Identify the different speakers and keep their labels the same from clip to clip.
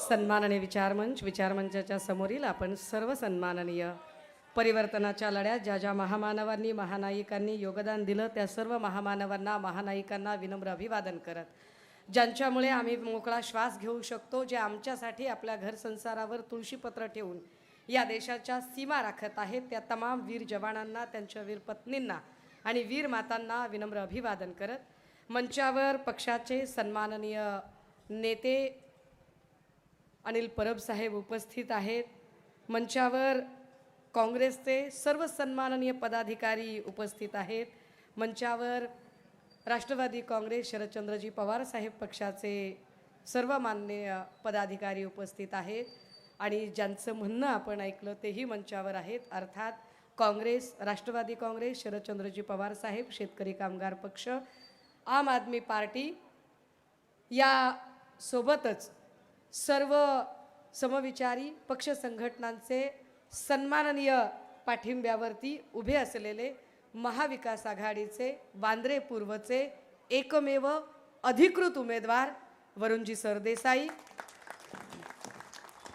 Speaker 1: सन्माननीय विचारमंचाच्या समोरील आपण सर्व सन्माननीय परिवर्तनाच्या लढ्यात ज्या ज्या महामानवांनी महानायिकांनी योगदान दिलं त्या सर्व महामानवांना महानायिकांना विनम्र अभिवादन करत, ज्यांच्यामुळे आम्ही मोकळा श्वास घेऊ शकतो, जे आमच्यासाठी आपल्या घर संसारावर तुळशीपत्र ठेवून या देशाच्या सीमा राखत आहेत, त्या तमाम वीर जवानांना, त्यांच्या वीर पत्नींना आणि वीर मातांना विनम्र अभिवादन करत मंचावर पक्षाचे सन्माननीय नेते अनिल परब साहेब उपस्थित आहेत। मंचावर काँग्रेसचे सर्व सन्माननीय पदाधिकारी उपस्थित आहेत। मंचावर राष्ट्रवादी काँग्रेस शरदचंद्रजी पवार साहेब पक्षाचे सर्व माननीय पदाधिकारी उपस्थित आहेत आणि ज्यांचं म्हणणं आपण ऐकलं तेही मंचावर आहेत। अर्थात काँग्रेस, राष्ट्रवादी काँग्रेस, शरदचंद्रजी पवार साहेब, शेतकरी कामगार पक्ष, आम आदमी पार्टी या सोबतच सर्व समविचारी पक्ष संघटनांचे सन्माननीय पाठिंब्यावरती उभे असलेले महाविकास आघाडीचे वांद्रे पूर्वचे एकमेव अधिकृत उमेदवार वरुणजी सरदेसाई।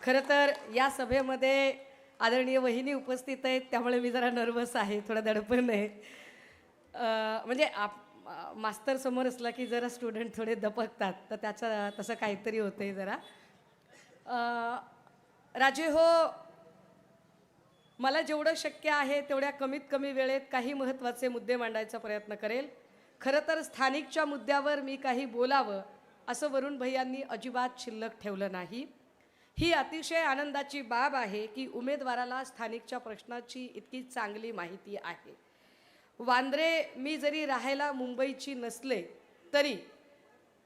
Speaker 1: खरं तर या सभेमध्ये आदरणीय वहिनी उपस्थित आहेत, त्यामुळे मी जरा नर्वस आहे, थोडा दडपण आहे। म्हणजे मास्तर समोर असला की जरा स्टुडंट थोडे दपकतात, तर त्याचं तसं काहीतरी होतंय जरा। राजे हो, मला जेवढं शक्य आहे तेवढ्या कमीत कमी वेळेत काही महत्त्वाचे मुद्दे मांडायचा प्रयत्न करेल। खरं तर स्थानिकच्या मुद्द्यावर मी काही बोलावं असं वरुण भैयांनी अजिबात शिल्लक ठेवलं नाही। ही अतिशय आनंदाची बाब आहे की उमेदवाराला स्थानिकच्या प्रश्नाची इतकी चांगली माहिती आहे। वांद्रे मी जरी राहायला मुंबईची नसले तरी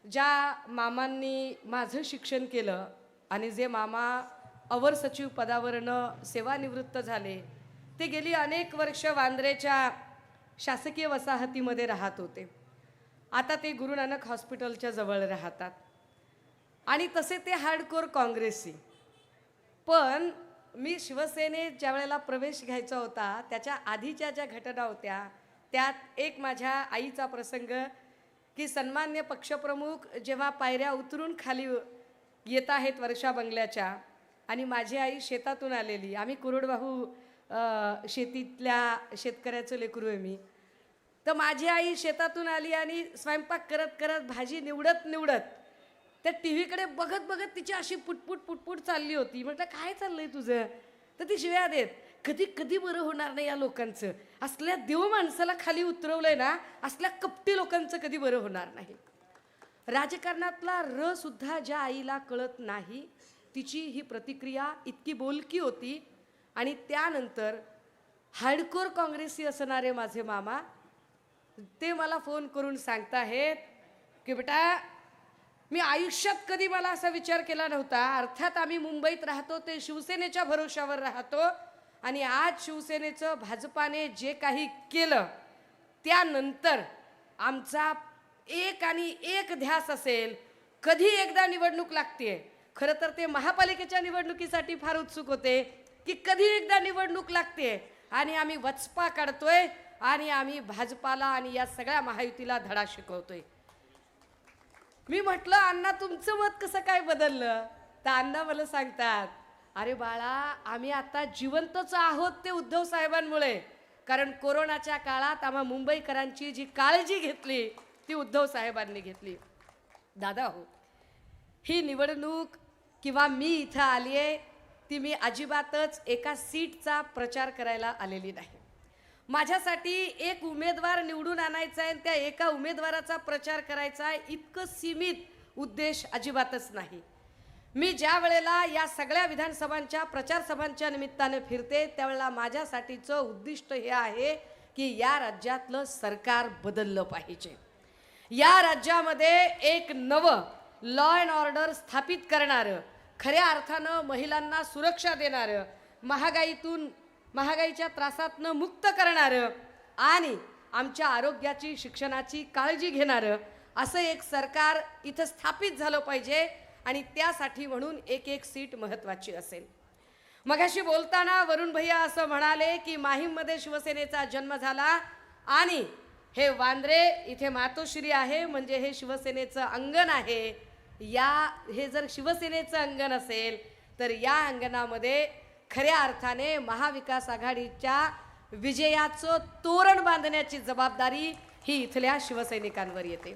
Speaker 1: ज्या मामांनी माझं शिक्षण केलं आणि जे मामा अवर सचिव पदावरनं सेवानिवृत्त झाले, ते गेली अनेक वर्ष वांद्रेच्या शासकीय वसाहतीमध्ये राहत होते। आता ते गुरु नानक हॉस्पिटलच्या जवळ राहतात आणि तसे ते हार्डकोर काँग्रेसी। पण मी शिवसेनेत ज्या वेळेला प्रवेश घ्यायचा होता त्याच्या आधीच्या ज्या घटना होत्या त्यात एक माझ्या आईचा प्रसंग की सन्मान्य पक्षप्रमुख जेव्हा पायऱ्या उतरून खाली येत आहेत वर्षा बंगल्याच्या आणि माझी आई शेतातून आलेली, आम्ही कोरडवाहू शेतीतल्या शेतकऱ्याचं लेकरू आहे मी, तर माझी आई शेतातून आली आणि स्वयंपाक करत करत भाजी निवडत निवडत त्या टी व्हीकडे बघत बघत तिची अशी पुटपुट पुटपुट चालली होती। म्हटलं काय चाललंय तुझं? तर ती शिव्या देत, कधी कधी बरं होणार नाही या लोकांचं, असल्या देव माणसाला खाली उतरवलंय ना, असल्या कपटी लोकांचं कधी बरं होणार नाही। राजकारणातला र सुद्धा ज्या आईला कळत नाही तिची ही प्रतिक्रिया इतकी बोलकी होती। आणि त्यानंतर हार्डकोर काँग्रेसी असणारे माझे मामा ते मला फोन करून सांगताहेत की बेटा, मी आयुष्यात कधी मला असा विचार केला नव्हता, अर्थात आम्ही मुंबईत राहतो ते शिवसेनेच्या भरोशावर राहतो आणि आज शिवसेनेचं भाजपाने जे काही केलं त्यानंतर आमचा एक आणि एक ध्यास असेल, कधी एकदा निवडणूक लागते। खरं तर ते महापालिकेच्या निवडणुकीसाठी फार उत्सुक होते की कधी एकदा निवडणूक लागते आणि आम्ही वचपा काढतोय आणि आम्ही भाजपाला आणि या सगळ्या महायुतीला धडा शिकवतोय। मी म्हटलं अण्णा तुमचं मत कसं काय बदललं? तर अण्णा मला सांगतात, अरे बाळा, आम्ही आता जिवंतच आहोत ते उद्धव साहेबांमुळे, कारण कोरोनाच्या काळात आम्हा मुंबईकरांची जी काळजी घेतली ती उद्धव साहेबांनी घेतली। दादा हो, ही निवडणूक किंवा मी इथं आली आहे ती मी अजिबातच एका सीटचा प्रचार करायला आलेली नाही। माझ्यासाठी एक उमेदवार निवडून आणायचा आहे, त्या एका उमेदवाराचा प्रचार करायचा आहे इतकं सीमित उद्देश अजिबातच नाही। मी ज्या वेळेला या सगळ्या विधानसभांच्या प्रचार सभांच्या निमित्ताने फिरते त्यावेळेला माझ्यासाठीचं उद्दिष्ट हे आहे की या राज्यातलं सरकार बदललं पाहिजे, या राज्यामध्ये एक नवं लॉ अँड ऑर्डर स्थापित करणारं, खऱ्या अर्थानं महिलांना सुरक्षा देणारं, महागाईच्या त्रासातनं मुक्त करणारं आणि आमच्या आरोग्याची शिक्षणाची काळजी घेणारं असं एक सरकार इथं स्थापित झालं पाहिजे आणि त्यासाठी म्हणून एक एक सीट महत्त्वाची असेल। मगाशी बोलताना वरुण भैया असं म्हणाले की माहीममध्ये शिवसेनेचा जन्म झाला आणि हे वांद्रे इथे मातोश्री आहे, म्हणजे हे शिवसेनेचं अंगण आहे हे जर शिवसेनेचं अंगण असेल तर या अंगणामध्ये खऱ्या अर्थाने महाविकास आघाडीच्या विजयाचं तोरण बांधण्याची जबाबदारी ही इथल्या शिवसैनिकांवर येते.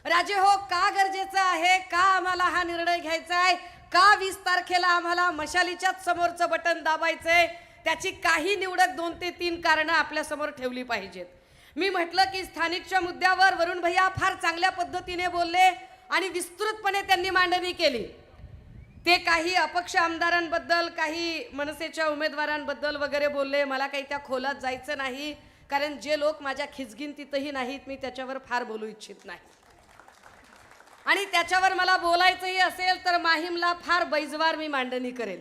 Speaker 1: राजे हो, का गरजेचं आहे, का आम्हाला हा निर्णय घ्यायचा आहे, का 20 तारखेला आम्हाला मशालीच्याच समोरचं बटन दाबायचंय, त्याची काही निवडक 2 ते 3 कारणं आपल्या समोर ठेवली पाहिजेत. मी म्हटलं की स्थानिकच्या मुद्द्यावर वरुण भैया फार चांगल्या पद्धतीने बोलले आणि विस्तृतपणे त्यांनी मांडणी केली. ते काही अपक्ष आमदारांबद्दल, काही मनसेच्या उमेदवारांबद्दल वगैरे बोलले. मला काही त्या खोलात जायचं नाही, कारण जे लोक माझ्या खिचगिंतीतही नाहीत मी त्याच्यावर फार बोलू इच्छित नाही. आणि त्याच्यावर मला बोलायचंही असेल तर माहीमला फार बैजवार मी मांडणी करेल.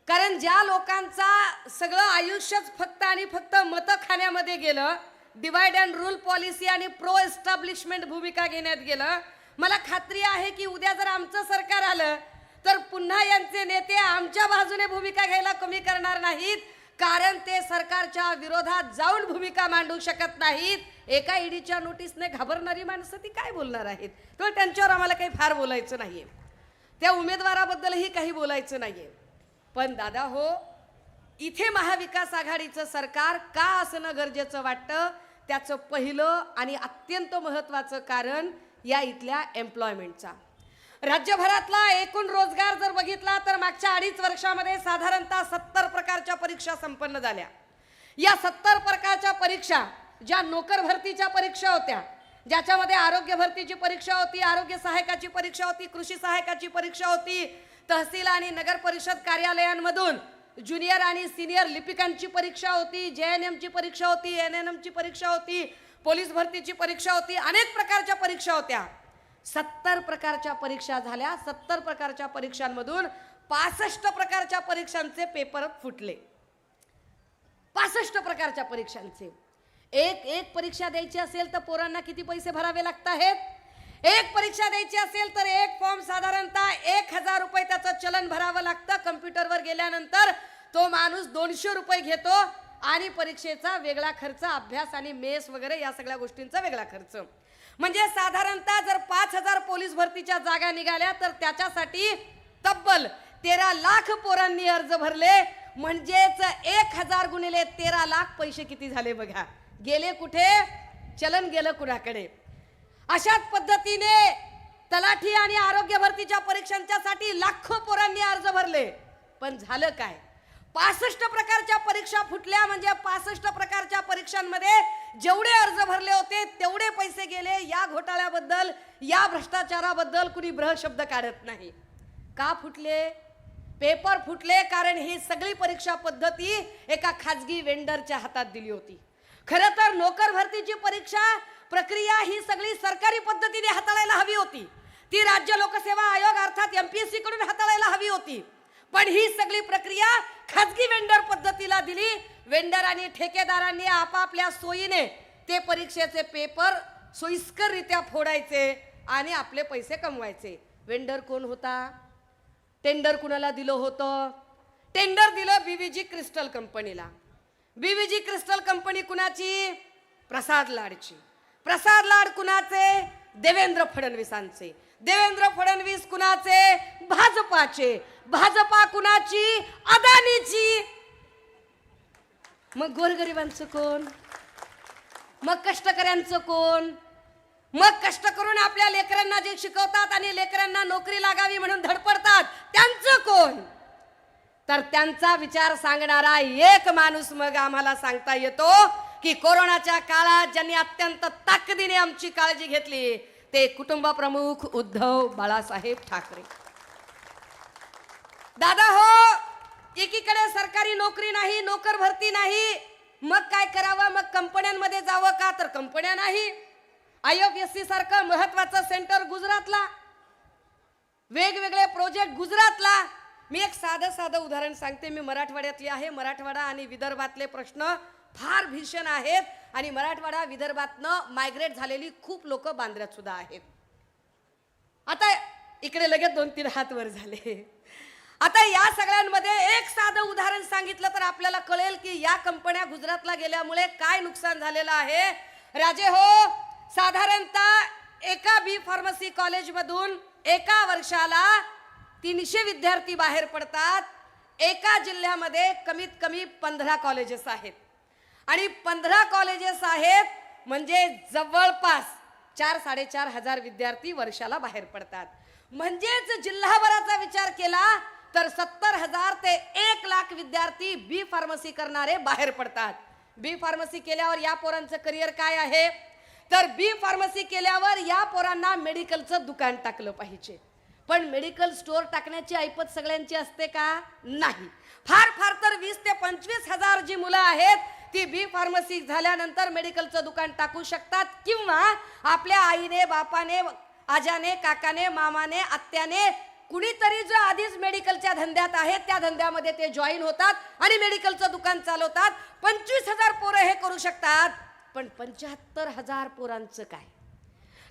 Speaker 1: कारण ज्या लोकांचा सगळं आयुष्यच फक्त आणि फक्त मतखान्यामध्ये गेलं, डिवाइड अँड रूल पॉलिसी आणि प्रो एस्टॅब्लिशमेंट भूमिका घेण्यात गेलं, मला खात्री आहे की उद्या जर आमचं सरकार आलं तर पुन्हा यांचे नेते आमच्या बाजूने भूमिका घ्यायला कमी करणार नाहीत, कारण ते सरकारच्या विरोधात जाऊन भूमिका मांडू शकत नाहीत. एका ईडीच्या नोटीसने घाबरणारी माणसं ती काय बोलणार आहेत, तर त्यांच्यावर आम्हाला काही फार बोलायचं नाहीये, त्या उमेदवाराबद्दलही काही बोलायचं नाहीये. पण दादा हो, इथे महाविकास आघाडीचं सरकार का असणं गरजेचं वाटतं, त्याचं पहिलं आणि अत्यंत महत्त्वाचं कारण या इथल्या एम्प्लॉयमेंटचा. राज्यभरातला एकूण रोजगार जर बघितला तर मागच्या 2.5 वर्षामध्ये साधारणतः 70 प्रकारच्या परीक्षा संपन्न झाल्या. या 70 प्रकारच्या परीक्षा ज्या नोकर भरतीच्या परीक्षा होत्या, ज्याच्यामध्ये आरोग्य भरतीची परीक्षा होती, आरोग्य सहायकाची परीक्षा होती, कृषी सहायकाची परीक्षा होती, तहसील आणि नगर परिषद कार्यालयांमधून ज्युनियर आणि सिनियर लिपिकांची परीक्षा होती, JNMची परीक्षा होती, NNMची परीक्षा होती, पोलीस भरतीची परीक्षा होती, अनेक प्रकारच्या परीक्षा होत्या. 70 प्रकारच्या परीक्षा झाल्या. 70 प्रकारच्या परीक्षांमधून 65 प्रकारच्या परीक्षांचे पेपर फुटले. 65 प्रकारच्या परीक्षांचे. एक परीक्षा द्यायची असेल तर पोरांना किती पैसे भरावे लागत आहेत? एक परीक्षा द्यायची असेल तर एक फॉर्म साधारणतः 1000 रुपये त्याचं चलन भरावं लागतं. कम्प्युटरवर गेल्यानंतर तो माणूस 200 रुपये घेतो आणि परीक्षेचा वेगळा खर्च, अभ्यास आणि मेस वगैरे या सगळ्या गोष्टींचा वेगळा खर्च. म्हणजे साधारणतः जर 5000 पोलीस भरतीच्या जागा निघाल्या तर त्याच्यासाठी तब्बल 13 लाख पोरांनी अर्ज भरले. म्हणजेच 1000 गुणिले 13 लाख पैसे किती झाले बघा. गेले कुठे? चलन गेलं कुणाकडे. अशाच पद्धतीने तलाठी आणि आरोग्य भरतीच्या परीक्षांच्यासाठी लाखो पोरांनी अर्ज भरले. पण झालं काय? 65 प्रकारच्या परीक्षा फुटल्या. म्हणजे 65 प्रकारच्या परीक्षांमध्ये जेवढे अर्ज भरले होते तेवढे पैसे गेले. या घोटाळ्याबद्दल, या भ्रष्टाचाराबद्दल कुणी ब्रहशब्द काढत नाही. का फुटले? पेपर फुटले कारण ही सगळी परीक्षा पद्धती एका खाजगी वेंडरच्या हातात दिली होती. खरं तर नोकर भरतीची परीक्षा प्रक्रिया ही सगळी सरकारी पद्धतीने हाताळायला हवी होती. ती राज्य लोकसेवा आयोग अर्थात MPSC कडून हाताळायला हवी होती. पण ही सगळी प्रक्रिया खाजगी वेंडर पद्धतीला दिली. वेंडर आणि ठेकेदारांनी आपापल्या सोयीने ते परीक्षेचे पेपर सोयीस्कररित्या फोडायचे आणि आपले पैसे कमवायचे. वेंडर कोण होता? टेंडर कुणाला दिलं होतं? टेंडर दिलं BVG क्रिस्टल कंपनीला. BVG क्रिस्टल कंपनी कुणाची? प्रसाद लाडची. प्रसाद लाड कुणाचे? देवेंद्र फडणवीसांचे. देवेंद्र फडणवीस कुणाचे? भाजपाचे. भाजपा कुणाची? अदानीची. मग गोरगरिबांचं कोण? मग कष्टकऱ्यांचं कोण? मग कष्ट करून आपल्या लेकरांना जे शिकवतात आणि लेकरांना नोकरी लागावी म्हणून धडपडतात त्यांचं कोण? तर त्यांचा विचार सांगणारा एक माणूस मग आम्हाला सांगता येतो की कोरोनाच्या काळात ज्यांनी अत्यंत ताकदीने आमची काळजी घेतली ते कुटुंब प्रमुख उद्धव बाळासाहेब ठाकरे. दादा हो, एकीकडे सरकारी नोकरी नाही, नोकर भरती नाही, मग काय करावं? मग कंपन्यांमध्ये जावं का? तर कंपन्या नाही. IFSC सारखं महत्वाचं सेंटर गुजरातला, वेगवेगळे प्रोजेक्ट गुजरातला. मी एक साधं उदाहरण सांगते. मी मराठवाड्यातली आहे. मराठवाडा आणि विदर्भातले प्रश्न फार भीषण आहेत आणि मराठवाडा विदर्भातनं मायग्रेट झालेली खूप लोक बांद्र्यात सुद्धा आहेत. आता इकडे लगेच 2-3 हात वर झाले. आता या सगळ्यांमध्ये एक साधं उदाहरण सांगितलं तर आपल्याला कळेल की या कंपन्या गुजरातला गेल्यामुळे काय नुकसान झालेलं आहे. राजे हो, साधारणतः एका बी फार्मसी कॉलेजमधून एका वर्षाला 300 विद्यार्थी बाहेर पडतात. एका जिल्ह्यामध्ये कमीत कमी 15 कॉलेजेस आहेत आणि 15 कॉलेजेस आहेत म्हणजे जवळपास 4-4.5 हजार विद्यार्थी वर्षाला बाहेर पडतात. म्हणजेच जिल्हाभराचा विचार केला तर 70,000 ते 1,00,000 विद्यार्थी बी फार्मसी करणारे बाहेर पडतात. बी फार्मसी केल्यावर या पोरांचं करिअर काय आहे तर बी फार्मसी केल्यावर या पोरांना मेडिकलचं दुकान टाकलं पाहिजे. पण मेडिकल स्टोअर टाकण्याची ऐपत सगळ्यांची असते का? नाही. फार फार तर 20 ते 25 हजार जी मुलं आहेत ती बी फार्मसी झाल्यानंतर मेडिकलचं दुकान टाकू शकतात किंवा आपल्या आईने, बापाने, आजाने, काकाने, मामाने, आत्याने कुणीतरी जो आधीच मेडिकलच्या धंद्यात आहे त्या धंद्यामध्ये ते जॉईन होतात आणि मेडिकलचं दुकान चालवतात. 25,000 पोरं हे करू शकतात. पण 75,000 पोरांचं काय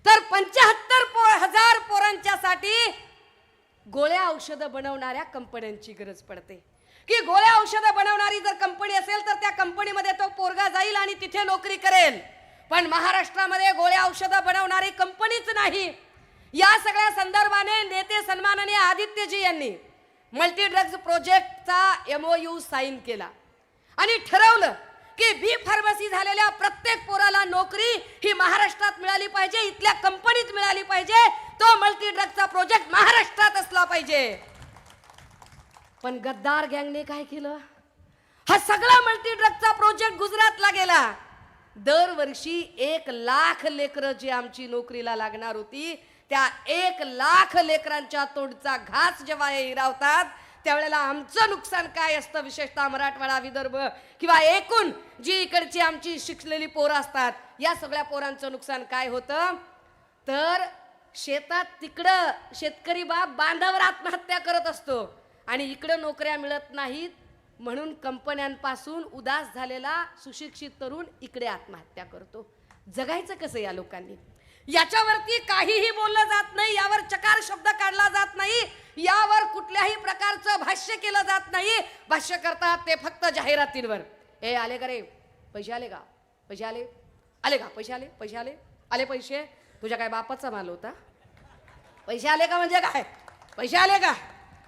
Speaker 1: तर 75,000 पोरांच्यासाठी गोळ्या औषधं बनवणाऱ्या कंपन्यांची गरज पडते की गोळ्या औषधं बनवणारी जर कंपनी असेल तर त्या कंपनीमध्ये तो पोरगा जाईल आणि तिथे नोकरी करेल. पण महाराष्ट्रामध्ये गोळ्या औषधं बनवणारी कंपनीच नाही. या सगळ्या संदर्भाने नेते सन्माननीय आदित्यजी यांनी मल्टी ड्रग्ज प्रोजेक्टचा MOU साईन केला आणि ठरवलं की बी फार्मसी झालेल्या प्रत्येक पोराला नोकरी ही महाराष्ट्रात मिळाली पाहिजे, इथल्या कंपनीत मिळाली पाहिजे. तो मल्टी ड्रग्जचा प्रोजेक्ट महाराष्ट्रात असला पाहिजे. पण गद्दार गँगने काय केलं? हा सगळा मल्टी ड्रग्जचा प्रोजेक्ट गुजरातला गेला. दरवर्षी 1,00,000 लेकरं जी आमची नोकरीला लागणार होती त्या 1,00,000 लेकरांच्या तोंडचा घास जेव्हा हे हिरावतात त्यावेळेला आमचं नुकसान काय असतं, विशेषतः मराठवाडा, विदर्भ किंवा एकूण जी इकडची आमची शिकलेली पोरं असतात या सगळ्या पोरांचं नुकसान काय होतं तर शेतात तिकडं शेतकरी बाप बांधावर आत्महत्या करत असतो आणि इकडं नोकऱ्या मिळत नाहीत म्हणून कंपन्यांपासून उदास झालेला सुशिक्षित तरुण इकडे आत्महत्या करतो. जगायचं कसं या लोकांनी? याच्यावरती काहीही बोललं जात नाही, यावर चकार शब्द काढला जात नाही, यावर कुठल्याही प्रकारचं भाष्य केलं जात नाही. भाष्य करतात ते फक्त जाहिरातींवर. ए आले का रे पैसे, आले का पैसे, आले आले का पैसे, आले पैसे, आले आले पैसे, तुझ्या काय बापाचा माल होता? पैसे आले का म्हणजे काय? पैसे आले का?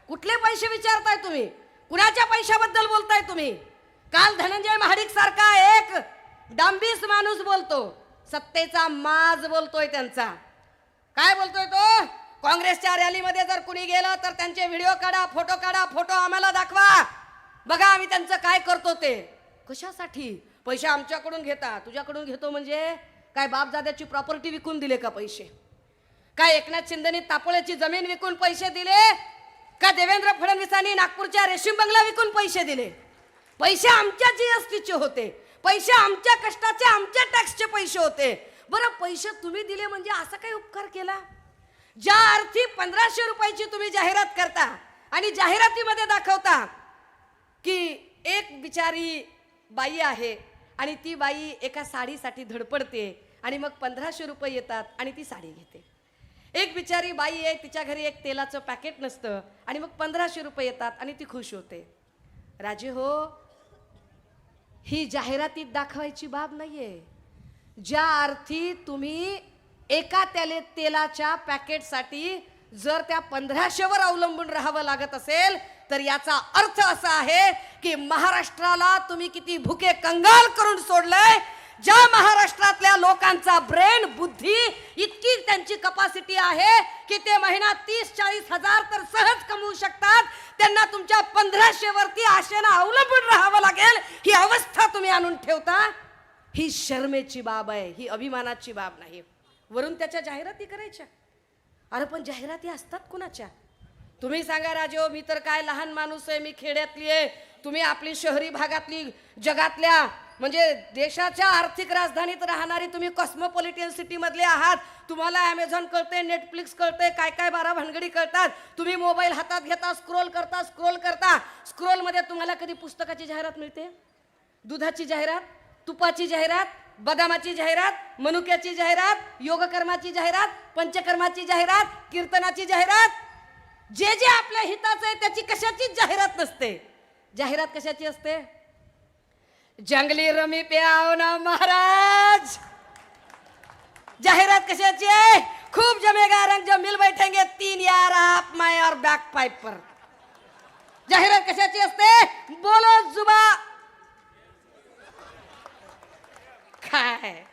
Speaker 1: कुठले पैसे विचारताय तुम्ही? कुणाच्या पैशाबद्दल बोलताय तुम्ही? काल धनंजय महाडिक सारखा एक डांबीस माणूस बोलतो, सत्तेचा माज बोलतोय त्यांचा. काय बोलतोय तो? काँग्रेसच्या रॅलीमध्ये जर कुणी गेलं तर त्यांचे व्हिडिओ काढा, फोटो आम्हाला दाखवा, बघा आम्ही त्यांचं काय करतो ते. कशासाठी? पैसे आमच्याकडून घेता. तुझ्याकडून घेतो म्हणजे काय बापदाद्याची प्रॉपर्टी विकून दिले का पैसे? काय एकनाथ शिंदेनी तापोळ्याची जमीन विकून पैसे दिले का देवेंद्र फडणवीसांनी नागपूरच्या रेशीम बंगला विकून पैसे दिले? पैसे आमच्या जीएसटीचे होते, पैसे आमच्या कष्टाचे, आमच्या टॅक्सचे पैसे होते. बरं पैसे तुम्ही दिले म्हणजे असा काही उपकार केला? ज्या अर्थी 1,500 रुपयाची तुम्ही जाहिरात करता आणि जाहिरातीमध्ये दाखवता की एक बिचारी बाई आहे आणि ती बाई एका साडीसाठी धडपडते आणि मग 1,500 रुपये येतात आणि ती साडी घेते. एक बिचारी बाई आहे, तिच्या घरी एक तेलाचं पॅकेट नसतं आणि मग 1,500 रुपये येतात आणि ती खुश होते. राजे हो, ही जाहिरातीत दाखवायची बाब नाहीये. ज्या अर्थी तुम्ही एका तेलाच्या पॅकेटसाठी जर त्या 1,500वर अवलंबून राहावं लागत असेल तर याचा अर्थ असा आहे की महाराष्ट्राला तुम्ही किती भुके कंगाल करून सोडलंय. ज्या महाराष्ट्रातल्या लोकांचा ब्रेन, बुद्धी इतकी त्यांची कपॅसिटी आहे की ते महिना 30-40 हजार तर सहज कमवू शकतात, त्यांना तुमच्या 1,500 वरती आशेनं अवलंबून राहावं लागेल ही अवस्था तुम्ही आणून ठेवता. ही शर्मेची बाब आहे, ही अभिमानाची बाब नाही. वरून त्याच्या जाहिराती करायच्या. अरे पण जाहिराती असतात कुणाच्या? तुम्ही सांगा राजे हो, मी तर काय लहान माणूस आहे, मी खेड्यातली आहे, तुम्ही आपली शहरी भागातली, जगातल्या म्हणजे देशाच्या आर्थिक राजधानीत राहणारी तुम्ही कॉस्मोपॉलिटन सिटी मधले आहात. तुम्हाला अमेझॉन कळते, नेटफ्लिक्स कळते, काय काय 12 भानगडी कळतात. तुम्ही मोबाईल हातात घेता, स्क्रोल करता. स्क्रोल मध्ये तुम्हाला कधी पुस्तकाची जाहिरात मिळते? दुधाची जाहिरात, तुपाची जाहिरात, बदामाची जाहिरात, मनुक्याची जाहिरात, योगकर्माची जाहिरात, पंचकर्माची जाहिरात, कीर्तनाची जाहिरात. जे जे आपल्या हिताचं आहे त्याची कशाचीच जाहिरात नसते. जाहिरात कशाची असते? जंगली रमी पे आओ ना महाराज. जाहिरात कशाची आहे? खूब जमेगा रंग जब मिल बैठेंगे 3 यार आप मैं और बैक पाइप पर. जाहिरात कशाची असते? बोलो जुबा. काय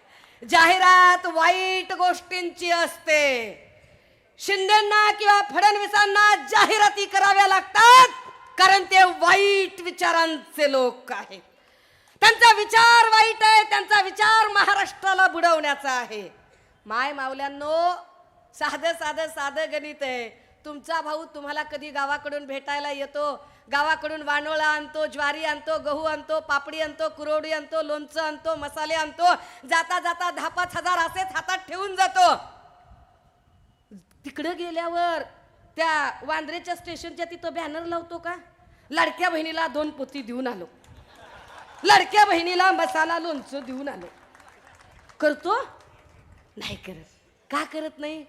Speaker 1: जाहिरात वाईट गोष्टींची असते. शिंदेंना किंवा फडणवीसांना जाहिराती कराव्या लागतात कारण ते वाईट विचारांचे लोक आहेत. त्यांचा विचार वाईट आहे. त्यांचा विचार महाराष्ट्राला बुडवण्याचा आहे. माय मावल्यांनो, साधं साधं साधं गणित आहे. तुमचा भाऊ तुम्हाला कधी गावाकडून भेटायला येतो, गावाकडून वानोळा आणतो, ज्वारी आणतो, गहू आणतो, पापडी आणतो, कुरवडी आणतो, लोणचं आणतो, मसाले आणतो, जाता जाता 10-5 हजार असेच हातात ठेवून जातो. तिकडे गेल्यावर त्या वांद्रेच्या स्टेशनच्या तिथं बॅनर लावतो का, लाडक्या बहिणीला 2 पोती देऊन आलो, लाडक्या बहिणीला मसाला लोणचं देऊन आलो. करतो? नाही करत. का करत नाही?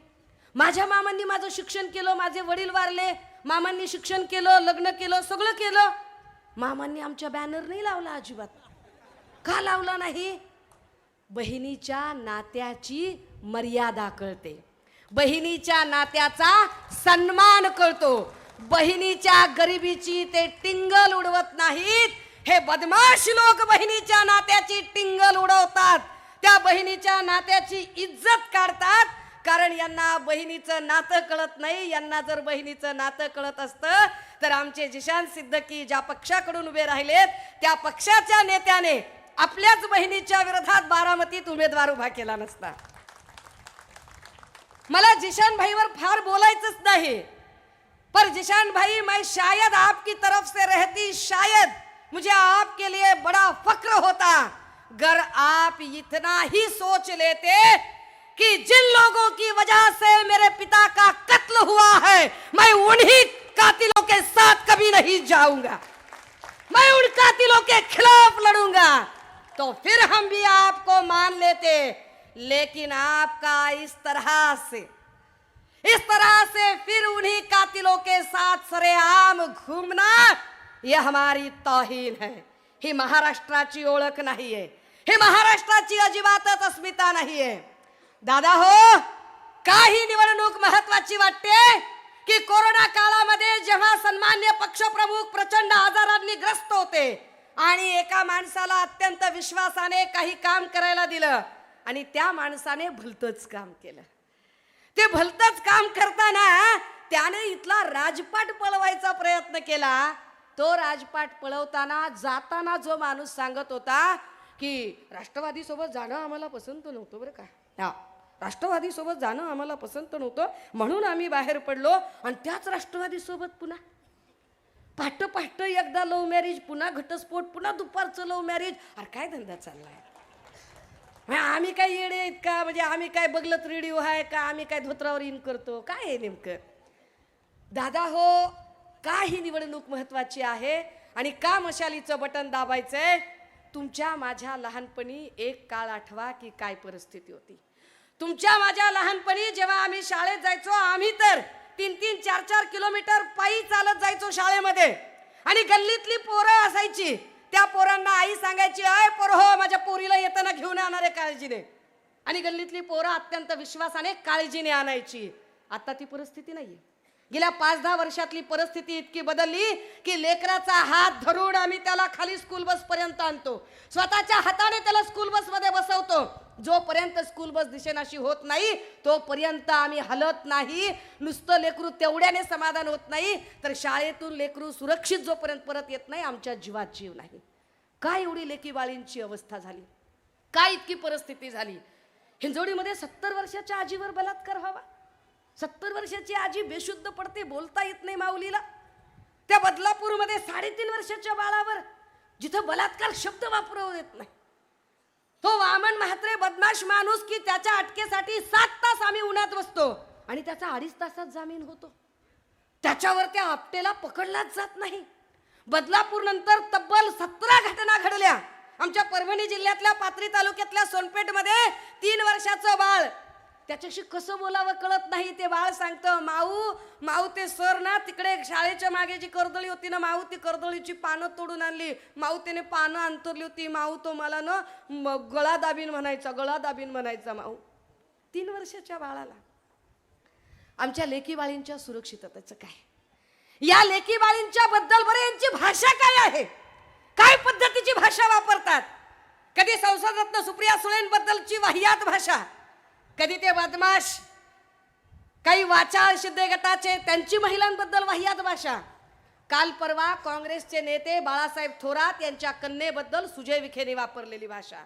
Speaker 1: माझ्या मामांनी माझं शिक्षण केलं, माझे वडील वारले, मामांनी शिक्षण केलं, लग्न केलं, सगळं केलं. मामांनी आमच्या बॅनर नाही लावला अजिबात. का लावला नाही? बहिणीच्या नात्याची मर्यादा कळते, बहिणीच्या नात्याचा सन्मान कळतो. बहिणीच्या गरिबीची ते टिंगल उडवत नाहीत. हे बदमाश लोक बहिणीच्या नात्याची टिंगल उडवतात, त्या बहिणीच्या नात्याची इज्जत काढतात. कारण यांना बहिणीचं नातं कळत नाही. यांना जर बहिणीचं नातं कळत असतं तर आमचे जिशान सिद्दकी ज्या पक्षाकडून उभे राहिलेत त्या पक्षाच्या नेत्याने आपल्याच बहिणीच्या विरोधात बारामतीत उमेदवार उभा केला नसता. मला जिशान भाईवर फार बोलायचंच नहीं, पर जिशान भाई मैं शायद आपकी तरफ से रहती शायद मुझे आपके लिए बड़ा फक्र होता अगर आप इतना ही सोच लेते कि जिन लोगों की वजह से मेरे पिता का कत्ल हुआ है मैं उन्हीं कातिलों के साथ कभी नहीं जाऊंगा, मैं उन कातिलों के खिलाफ लड़ूंगा, तो फिर हम भी आपको मान लेते. लेकिन आपका इस तरह से फिर उन्हीं कातिलों के साथ सरेआम घूमना यह हमारी तौहीन है. ही महाराष्ट्राची ओळख नाहीये, ही महाराष्ट्राची अजिबातच अस्मिता नाहीये. दादा हो, काही निवडणूक महत्वाची वाटते की कोरोना काळामध्ये जेव्हा सन्मान्य पक्षप्रमुख प्रचंड आजारांनी ग्रस्त होते आणि एका माणसाला अत्यंत विश्वासाने काही काम करायला दिलं आणि त्या माणसाने भलतंच काम केलं. ते भलतंच काम करताना त्याने इथला राजपाट पळवायचा प्रयत्न केला. तो राजपाट पळवताना जाताना जो माणूस सांगत होता की राष्ट्रवादी सोबत जाणं आम्हाला पसंत नव्हतं बरं का, राष्ट्रवादी सोबत जाणं आम्हाला पसंत नव्हतं म्हणून आम्ही बाहेर पडलो आणि त्याच राष्ट्रवादी सोबत पुन्हा पाठ पाठ एकदा लव्ह मॅरेज, पुन्हा घटस्फोट, पुन्हा दुपारचं लव्ह मॅरेज. अरे काय धंदा चाललाय? आम्ही काय येडे आहेत का? म्हणजे आम्ही काय बगलत रेडिओ आहे का? आम्ही काय धोत्रावर इन करतो? काय आहे नेमकं? दादा हो, का ही निवडणूक महत्वाची आहे आणि का मशालीचं बटन दाबायचंय? तुमच्या माझ्या लहानपणी एक काळ आठवा की काय परिस्थिती होती. तुमच्या माझ्या लहानपणी जेव्हा आम्ही शाळेत जायचो, आम्ही तर 3-3, 4-4 किलोमीटर पायी चालत जायचो शाळेमध्ये आणि गल्लीतली पोरं असायची. त्या पोरांना आई सांगायची, अय पोरहो माझ्या पोरीला येताना घेऊन येणारे काळजीने, आणि गल्लीतली पोरं अत्यंत विश्वासाने काळजीने आणायची. आता ती परिस्थिती नाहीये. गेल्या 5-10 वर्षातली परिस्थिती इतकी बदलली की लेकराचा हात धरून आम्ही त्याला खाली स्कूल बस पर्यंत आणतो, स्वतःच्या हाताने त्याला स्कूल बस मध्ये बसवतो. जोपर्यंत स्कूल बस दिशेनाशी होत नाही तोपर्यंत आम्ही हलत नाही. नुसतं लेकरू तेवढ्याने समाधान होत नाही तर शाळेतून लेकरू सुरक्षित जोपर्यंत परत येत नाही आमच्या जीवात जीव नाही. काय एवढी लेकीबाळींची अवस्था झाली, काय इतकी परिस्थिती झाली. हिंजवडीमध्ये 70 वर्षाच्या आजीवर बलात्कार व्हावा. 70 वर्षाची आजी बेशुद्ध पडते, बोलता येत नाही माऊलीला. त्या बदलापूरमध्ये 3.5 वर्षाच्या बाळावर जिथं बलात्कार शब्द वापरू देत नाही, तो वामन म्हात्रे बदमाश माणूस की त्याच्या अटकेसाठी 7 तास आम्ही उन्हात बसतो आणि त्याचा 2.5 तासात जामीन होतो. त्याच्यावर त्या आपटेला पकडलाच जात नाही. बदलापूर नंतर तब्बल 17 घटना घडल्या. आमच्या परभणी जिल्ह्यातल्या पाथरी तालुक्यातल्या सोनपेठमध्ये 3 वर्षाचं बाळ, त्याच्याशी कसं बोलावं कळत नाही. ते बाळ सांगतं, माऊ माऊ ते सर ना तिकडे शाळेच्या मागे जी कर्दळी होती ना माऊ, ती कर्दळीची पानं तोडून आणली. माऊ त्याने पानं अंतरली होती. माऊ तो मला ना गळा दाबीन म्हणायचा, गळा दाबीन म्हणायचा माऊ. 3 वर्षाच्या बाळाला आमच्या लेकीबाळींच्या सुरक्षिततेचं काय? या लेकीबाळींच्या बद्दल बरं यांची भाषा काय आहे? काय पद्धतीची भाषा वापरतात? कधी संसद रत्न सुप्रिया सुळेंबद्दलची वाहियात भाषा, कधी ते बदमाश काही वाचाळ शिंदे गटाचे त्यांची महिलांबद्दल वाहियात भाषा. काल परवा काँग्रेसचे नेते बाळासाहेब थोरात यांच्या कन्येबद्दल सुजय विखेने वापरलेली भाषा,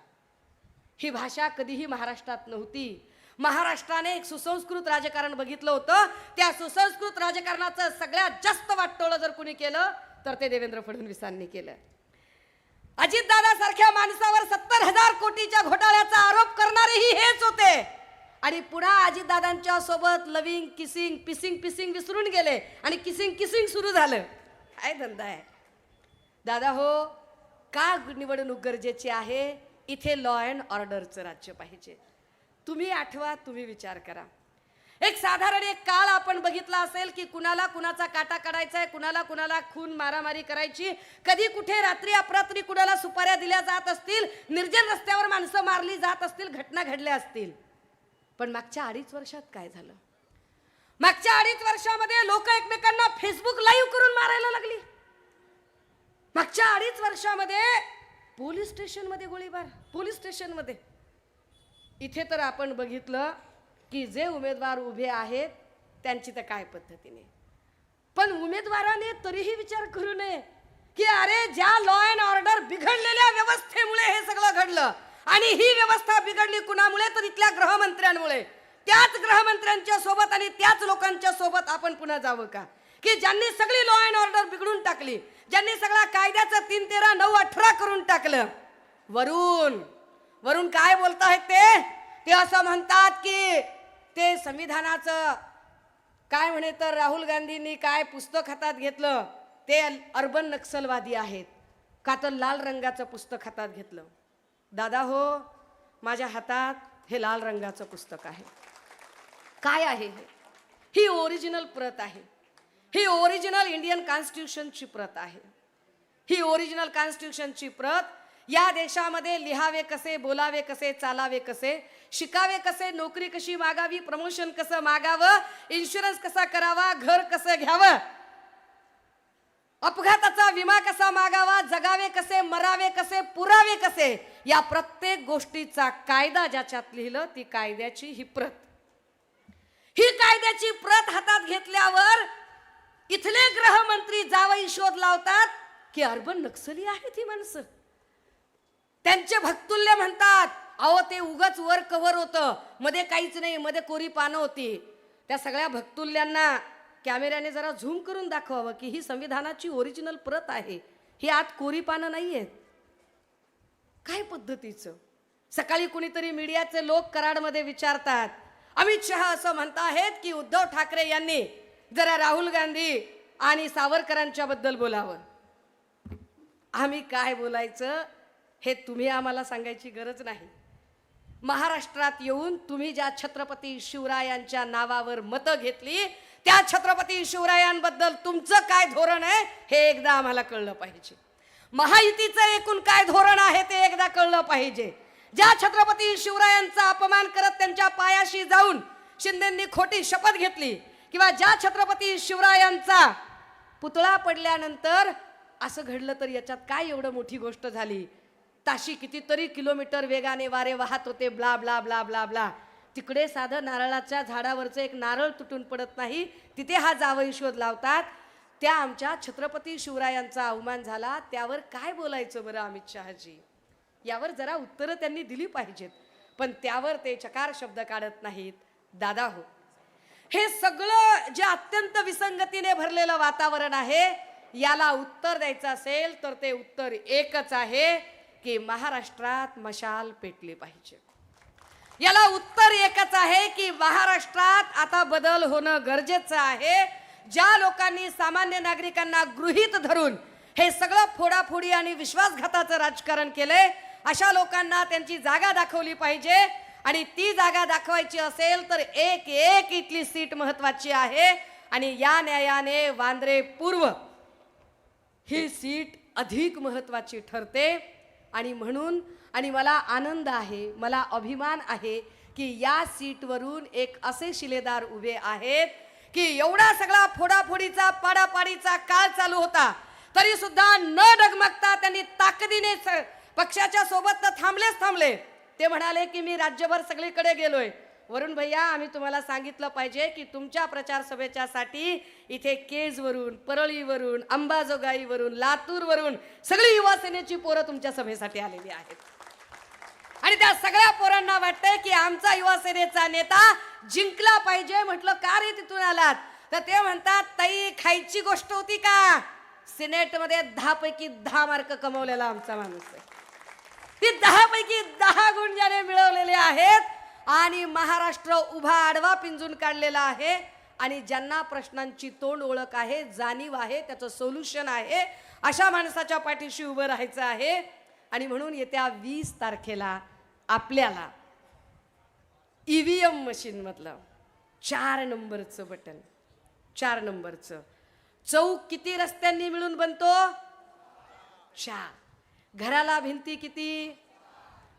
Speaker 1: ही भाषा कधीही महाराष्ट्रात नव्हती. महाराष्ट्राने एक सुसंस्कृत राजकारण बघितलं होतं. त्या सुसंस्कृत राजकारणाचं सगळ्यात जास्त वाटोळं जर कुणी केलं तर ते देवेंद्र फडणवीसांनी केलं. अजितदादा सारख्या माणसावर 70,000 कोटीच्या घोटाळ्याचा आरोप करणारेही हेच होते. आणि पुन्हा अजितदादांच्या सोबत लविंग किसिंग पिसिंग विसरून गेले आणि किसिंग सुरू झालं. काय धंदा आहे दादा हो? का निवडणूक गरजेची आहे? इथे लॉ अँड ऑर्डरचं राज्य पाहिजे. तुम्ही आठवा, तुम्ही विचार करा. एक साधारण एक काळ आपण बघितला असेल की कुणाला कुणाचा काटा काढायचा आहे, कुणाला खून मारामारी करायची, कधी कुठे रात्री अपरात्री कुणाला सुपाऱ्या दिल्या जात असतील, निर्जन रस्त्यावर माणसं मारली जात असतील, घटना घडल्या असतील. पण मागच्या 2.5 वर्षात काय झालं? मागच्या 2.5 वर्षामध्ये लोक एकमेकांना फेसबुक लाईव्ह करून मारायला लागली. मागच्या 2.5 वर्षामध्ये पोलीस स्टेशनमध्ये गोळीबार, पोलीस स्टेशनमध्ये. इथे तर आपण बघितलं की जे उमेदवार उभे आहेत त्यांची तर काय पद्धतीने, पण उमेदवाराने तरीही विचार करू नये की अरे ज्या लॉ अँड ऑर्डर बिघडलेल्या व्यवस्थेमुळे हे सगळं घडलं आणि ही व्यवस्था बिघडली कुणामुळे? तर इथल्या गृहमंत्र्यांमुळे. त्याच गृहमंत्र्यांच्या सोबत आणि त्याच लोकांच्या सोबत आपण पुन्हा जावं का की ज्यांनी सगळी लॉ अँड ऑर्डर बिघडून टाकली, ज्यांनी सगळा कायद्याचं 3, 13, 9, 18 करून टाकलं. वरून काय बोलतायत ते असं म्हणतात की ते संविधानाचं काय म्हणे, तर राहुल गांधींनी काय पुस्तक हातात घेतलं ते अर्बन नक्सलवादी आहेत का, तर लाल रंगाचं पुस्तक हातात घेतलं. दादा हो, माझ्या हातात हे लाल रंगाचं पुस्तक आहे. काय आहे हे? ही ओरिजिनल प्रत आहे. ही ओरिजिनल इंडियन कॉन्स्टिट्यूशनची प्रत आहे. ही ओरिजिनल कॉन्स्टिट्यूशनची प्रत या देशामध्ये लिहावे कसे, बोलावे कसे, चालावे कसे, शिकावे कसे, नोकरी कशी मागावी, प्रमोशन कसं मागावं, इन्शुरन्स कसा करावा, घर कसं घ्यावं, अपघाताचा विमा कसा मागावा, जगावे कसे, मरावे कसे, पुरावे कसे, या प्रत्येक गोष्टीचा कायदा ज्याच्यात लिहिलं ती कायद्याची ही प्रत. ही कायद्याची प्रत हातात घेतल्यावर इथले गृहमंत्री जावई शोध लावतात की अर्बन नक्सली आहेत ही माणसं. त्यांचे भक्तुल्य म्हणतात अहो ते उगाच वर कव्हर होतं, मध्ये काहीच नाही, मध्ये कोरी पानं होती. त्या सगळ्या भक्तुल्यांना कॅमेऱ्याने जरा झूम करून दाखवावं की ही संविधानाची ओरिजिनल प्रत आहे, ही आत कोरी पानं नाही आहेत. काय पद्धतीचं? सकाळी कुणीतरी मीडियाचे लोक कराडमध्ये विचारतात, अमित शहा असं म्हणताहेत की उद्धव ठाकरे यांनी जरा राहुल गांधी आणि सावरकरांच्या बद्दल बोलावं. आम्ही काय बोलायचं हे तुम्ही आम्हाला सांगायची गरज नाही. महाराष्ट्रात येऊन तुम्ही ज्या छत्रपती शिवरायांच्या नावावर मतं घेतली त्या छत्रपती शिवरायांबद्दल तुमचं काय धोरण आहे हे एकदा आम्हाला कळलं पाहिजे. महायुतीचं एकूण काय धोरण आहे ते एकदा कळलं पाहिजे. ज्या छत्रपती शिवरायांचा अपमान करत त्यांच्या पायाशी जाऊन शिंदेंनी खोटी शपथ घेतली, किंवा ज्या छत्रपती शिवरायांचा पुतळा पडल्यानंतर असं घडलं तर याच्यात काय एवढं मोठी गोष्ट झाली, ताशी कितीतरी किलोमीटर वेगाने वारे वाहत होते, blah blah blah blah blah. तिकडे साधं नारळाच्या झाडावरचं एक नारळ तुटून पडत नाही, तिथे हा जावई शोध लावतात. त्या आमच्या छत्रपती शिवरायांचा अवमान झाला, त्यावर काय बोलायचं बरं अमित शहाजी? यावर जरा उत्तरं त्यांनी दिली पाहिजेत, पण त्यावर ते चकार शब्द काढत नाहीत. दादा हो, हे सगळं जे अत्यंत विसंगतीने भरलेलं वातावरण आहे याला उत्तर द्यायचं असेल तर ते उत्तर एकच आहे की महाराष्ट्रात मशाल पेटली पाहिजे. याला उत्तर एकच आहे की महाराष्ट्रात आता बदल होणं गरजेचं आहे. ज्या लोकांनी सामान्य नागरिकांना गृहीत धरून हे सगळं फोडाफोडी आणि विश्वासघाताचं राजकारण केलंय, अशा लोकांना त्यांची जागा दाखवली पाहिजे. आणि ती जागा दाखवायची असेल तर एक एक इथली सीट महत्वाची आहे. आणि या न्यायाने वांद्रे पूर्व ही सीट अधिक महत्वाची ठरते. आणि म्हणून आणि मला आनंद आहे, मला अभिमान आहे की या सीटवरून एक असे शिलेदार उभे आहेत की एवढा सगळा फोडाफोडीचा पाडापाडीचा काळ चालू होता तरी सुद्धा न डगमगता त्यांनी ताकदीने पक्षाच्या सोबत थांबले. ते म्हणाले की मी राज्यभर सगळीकडे गेलोय. वरुण भैया, आम्ही तुम्हाला सांगितलं पाहिजे की तुमच्या प्रचार सभेच्या साठी इथे केजवरून, परळीवरून, अंबाजोगाईवरून, लातूरवरून सगळी युवा सेनेची पोरं तुमच्या सभेसाठी आलेली आहेत. आणि त्या सगळ्या पोरांना वाटतंय की आमचा युवा सेनेचा नेता जिंकला पाहिजे. म्हटलं का रे तिथून आलात? तर ते म्हणतात, ताई खायची गोष्ट होती का? सिनेट मध्ये 10 पैकी 10 मार्क कमवलेला आमचा माणूस आहे. ती 10 पैकी 10 गुण ज्याने मिळवलेले आहेत आणि महाराष्ट्र उभा आडवा पिंजून काढलेला आहे आणि ज्यांना प्रश्नांची तोंड ओळख आहे, जाणीव आहे, त्याचं सोल्युशन आहे, अशा माणसाच्या पाठीशी उभं राहायचं आहे. आणि म्हणून येत्या 20 तारखेला आपल्याला ईव्हीएम मशीन मधलं 4 नंबरचं बटन, 4 नंबरचं चौक किती रस्त्यांनी मिळून बनतो? 4. घराला भिंती किती?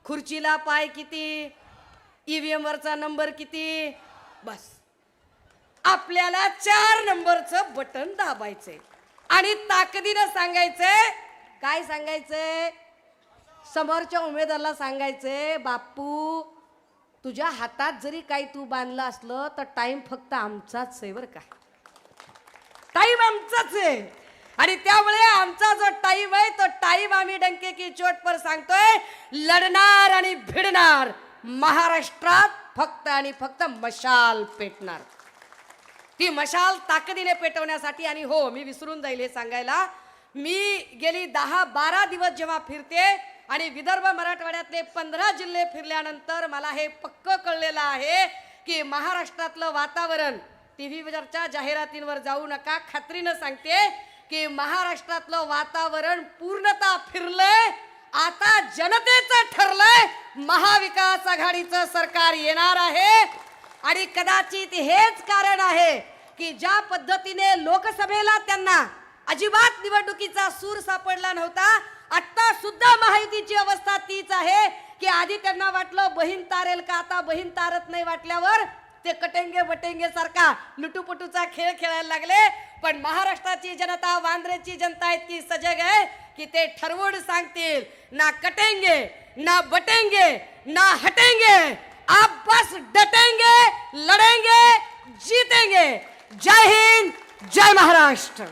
Speaker 1: खुर्चीला पाय किती? ईव्हीएम वरचा नंबर किती? बस आपल्याला 4 नंबरचं बटन दाबायचंय आणि ताकदीनं सांगायचंय. काय सांगायचंय? समोरच्या उमेदवाराला सांगायचंय, बापू तुझ्या हातात जरी काही तू बांधलं असलं तर टाइम फक्त आमचाच आहे बरं का. टाइम आमचाच आहे आणि त्यामुळे आमचा जो टाइम आहे तो टाइम आम्ही डंके की चोट पर सांगतोय. लढणार आणि भिडणार, महाराष्ट्रात फक्त आणि फक्त मशाल पेटणार. ती मशाल ताकदीने पेटवण्यासाठी. आणि हो, मी विसरून जाईल हे सांगायला, मी गेली 10-12 दिवस जेव्हा फिरते आणि विदर्भ मराठवाड्यातले 15 जिल्हे फिरल्यानंतर मला हे पक्क कळलेलं आहे की महाराष्ट्रातलं वातावरण, टीव्हीवरच्या जाहिरातींवर जाऊ नका, खात्रीनं सांगते की महाराष्ट्रातलं वातावरण पूर्णतः फिरलंय. आता जनतेचं ठरलंय, महाविकास आघाडीचं सरकार येणार आहे. आणि कदाचित हेच कारण आहे की ज्या पद्धतीने लोकसभेला त्यांना अजिबात निवडणुकीचा सूर सापडला नव्हता, आता सुद्धा महायुतीची अवस्था तीच आहे की आधी त्यांना वाटलं बहीण तारेल का, आता बहीण तारत नाही वाटल्यावर ते कटेंगे बटेंगे सारखा लुटूपुटूचा खेळ खेळायला लागले. पण महाराष्ट्राची जनता, वांद्रेची जनता इतकी सजग आहे की ते ठरवून सांगतील, ना कटेंगे ना बटेंगे ना हटेंगे, आप बस डटेंगे, लड़ेंगे, जीतेंगे. जय हिंद, जय महाराष्ट्र.